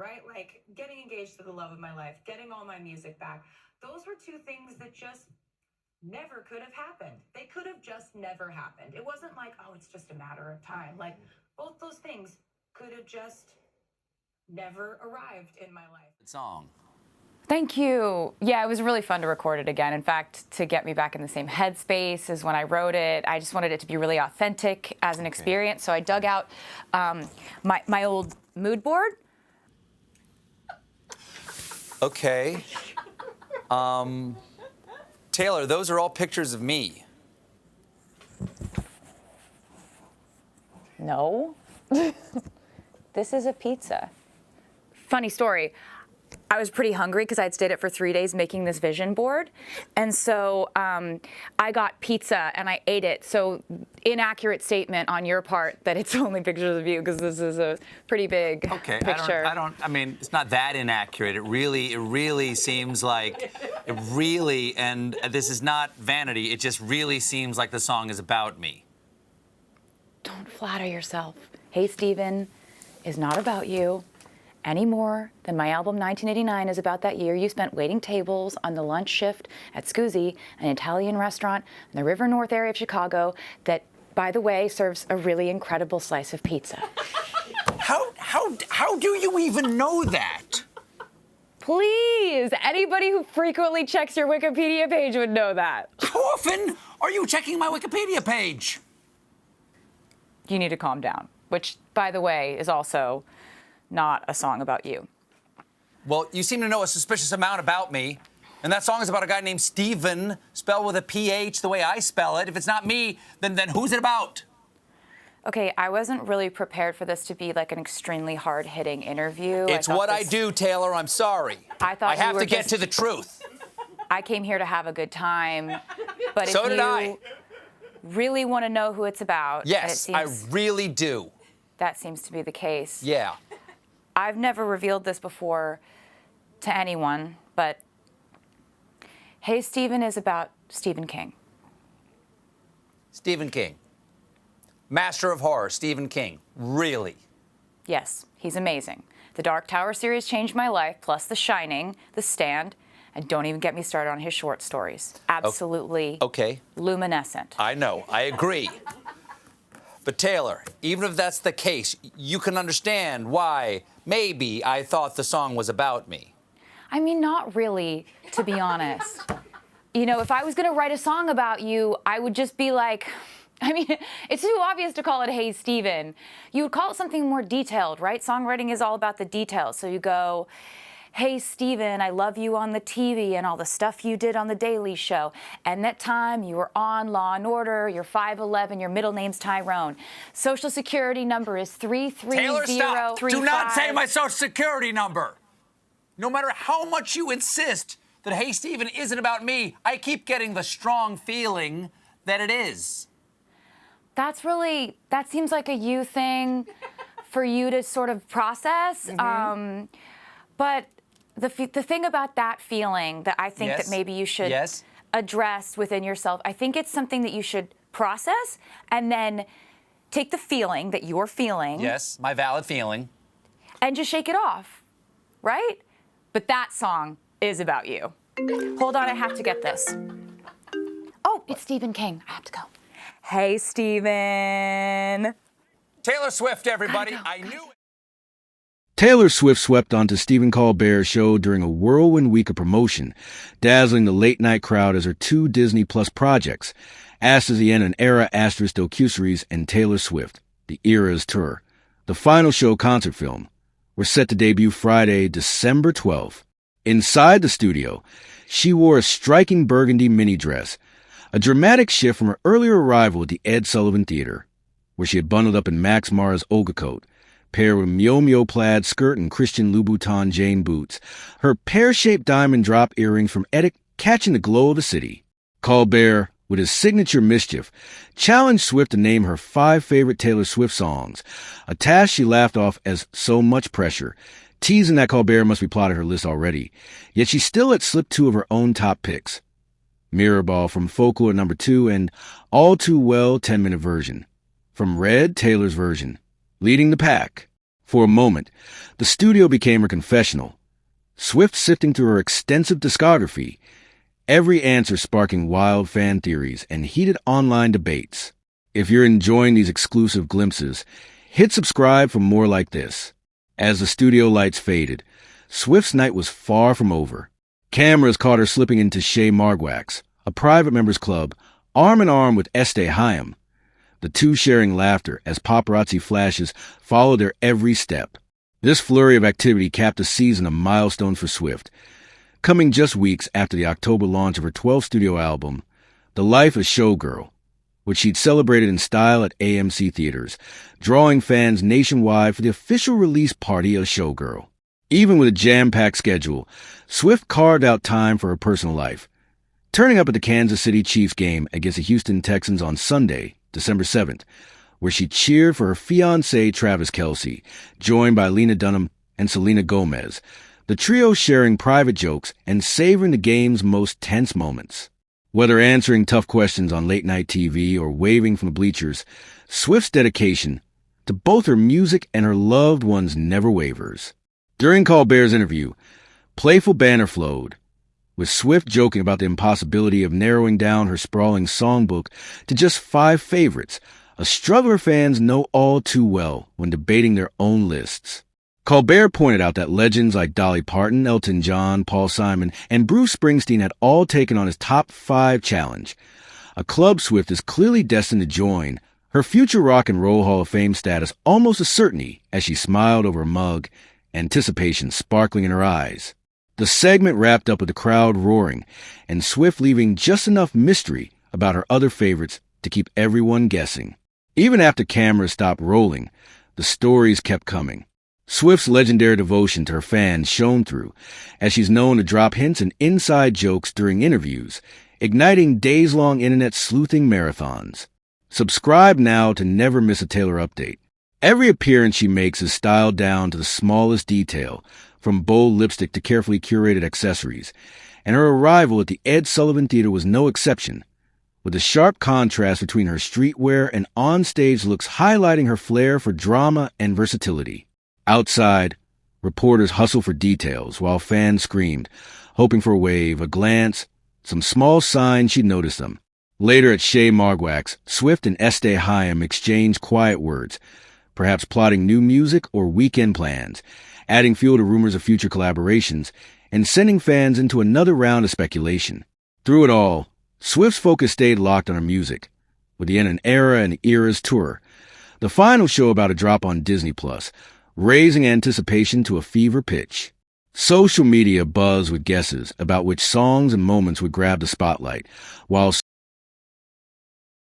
right? Like getting engaged to the love of my life, getting all my music back. Those were two things that just never could have happened. They could have just never happened. It wasn't like, oh, it's just a matter of time. Like both those things could have just never arrived in my life. Song. Thank you. Yeah, it was really fun to record it again. In fact, to get me back in the same headspace as when I wrote it, I just wanted it to be really authentic as an experience. So I dug out my old mood board. Okay. Taylor, those are all pictures of me. No. This is a pizza. Funny story. I was pretty hungry because I'd stayed up for 3 days making this vision board. And so I got pizza and I ate it. So inaccurate statement on your part that it's only pictures of you because this is a pretty big picture. I mean, it's not that inaccurate. It really seems like, and this is not vanity, it just really seems like the song is about me. Don't flatter yourself. Hey, Stephen is not about you any more than my album 1989 is about that year you spent waiting tables on the lunch shift at Scusi, an Italian restaurant in the River North area of Chicago that, by the way, serves a really incredible slice of pizza. How do you even know that? Please, anybody who frequently checks your Wikipedia page would know that. How often are you checking my Wikipedia page? You need to calm down, which, by the way, is also not a song about you. Well, you seem to know a suspicious amount about me. And that song is about a guy named Steven, spelled with a PH the way I spell it. If it's not me, then who's it about? Okay, I wasn't really prepared for this to be like an extremely hard-hitting interview. It's what I do, Taylor. I'm sorry. I have to get to the truth. I came here to have a good time. But so did I. Really want to know who it's about. Yes, I really do. That seems to be the case. Yeah. I've never revealed this before to anyone, but Hey Stephen is about Stephen King. Stephen King. Master of horror, Stephen King. Really? Yes, he's amazing. The Dark Tower series changed my life, plus The Shining, The Stand, and don't even get me started on his short stories. Absolutely luminescent. I know, I agree. But Taylor, even if that's the case, you can understand why maybe I thought the song was about me. I mean, not really, to be honest. You know, if I was going to write a song about you, I would just be like, I mean, it's too obvious to call it Hey Stephen. You would call it something more detailed, right? Songwriting is all about the details. So you go, Hey Stephen, I love you on the TV and all the stuff you did on the Daily Show. And that time you were on Law and Order, you're 5'11", your middle name's Tyrone. Social security number is 33035. Taylor, stop. Do not say my social security number. No matter how much you insist that Hey Stephen isn't about me, I keep getting the strong feeling that it is. That seems like a you thing for you to sort of process. But the thing about that feeling that I think that maybe you should address within yourself, I think it's something that you should process and then take the feeling that you're feeling. Yes, my valid feeling. And just shake it off, right? But that song is about you. Hold on, I have to get this. Oh, it's Stephen King. I have to go. Hey, Stephen. Taylor Swift, everybody. I knew it. Taylor Swift swept onto Stephen Colbert's show during a whirlwind week of promotion, dazzling the late-night crowd as her 2 Disney Plus projects, Ashes the End and Era Asterisk Docuseries and Taylor Swift, The Eras Tour, the final show concert film, were set to debut Friday, December 12th. Inside the studio, she wore a striking burgundy mini dress, a dramatic shift from her earlier arrival at the Ed Sullivan Theater, where she had bundled up in Max Mara's Olga coat, paired with Mio plaid skirt and Christian Louboutin Jane boots, her pear-shaped diamond drop earrings from Eddick catching the glow of the city. Colbert, with his signature mischief, challenged Swift to name her 5 favorite Taylor Swift songs, a task she laughed off as so much pressure, teasing that Colbert must be plotted her list already. Yet she still had slipped 2 of her own top picks, Mirrorball from Folklore No. 2 and All Too Well 10-minute version. From Red, Taylor's version, leading the pack, For a moment, the studio became her confessional, Swift sifting through her extensive discography, every answer sparking wild fan theories and heated online debates. If you're enjoying these exclusive glimpses, hit subscribe for more like this. As the studio lights faded, Swift's night was far from over. Cameras caught her slipping into Chez Margwax, a private members club, arm in arm with Este Haim, the two sharing laughter as paparazzi flashes followed their every step. This flurry of activity capped a season of milestones for Swift, coming just weeks after the October launch of her 12th studio album, The Life of Showgirl, which she'd celebrated in style at AMC theaters, drawing fans nationwide for the official release party of Showgirl. Even with a jam-packed schedule, Swift carved out time for her personal life, turning up at the Kansas City Chiefs game against the Houston Texans on Sunday, December 7th, where she cheered for her fiancé Travis Kelce, joined by Lena Dunham and Selena Gomez, the trio sharing private jokes and savoring the game's most tense moments. Whether answering tough questions on late-night TV or waving from the bleachers, Swift's dedication to both her music and her loved ones never wavers. During Colbert's interview, playful banter flowed, with Swift joking about the impossibility of narrowing down her sprawling songbook to just 5 favorites, a struggle fans know all too well when debating their own lists. Colbert pointed out that legends like Dolly Parton, Elton John, Paul Simon, and Bruce Springsteen had all taken on his top 5 challenge, a club Swift is clearly destined to join, her future Rock and Roll Hall of Fame status almost a certainty as she smiled over a mug, anticipation sparkling in her eyes. The segment wrapped up with the crowd roaring, and Swift leaving just enough mystery about her other favorites to keep everyone guessing. Even after cameras stopped rolling, the stories kept coming. Swift's legendary devotion to her fans shone through, as she's known to drop hints and inside jokes during interviews, igniting days-long internet sleuthing marathons. Subscribe now to never miss a Taylor update. Every appearance she makes is styled down to the smallest detail, from bold lipstick to carefully curated accessories, and her arrival at the Ed Sullivan Theater was no exception, with a sharp contrast between her streetwear and on-stage looks highlighting her flair for drama and versatility. Outside, reporters hustled for details while fans screamed, hoping for a wave, a glance, some small sign she'd notice them. Later at Chez Margwax, Swift and Este Haim exchanged quiet words, perhaps plotting new music or weekend plans, adding fuel to rumors of future collaborations, and sending fans into another round of speculation. Through it all, Swift's focus stayed locked on her music, with the End an Era and Eras tour, the final show about to drop on Disney+, raising anticipation to a fever pitch. Social media buzzed with guesses about which songs and moments would grab the spotlight, while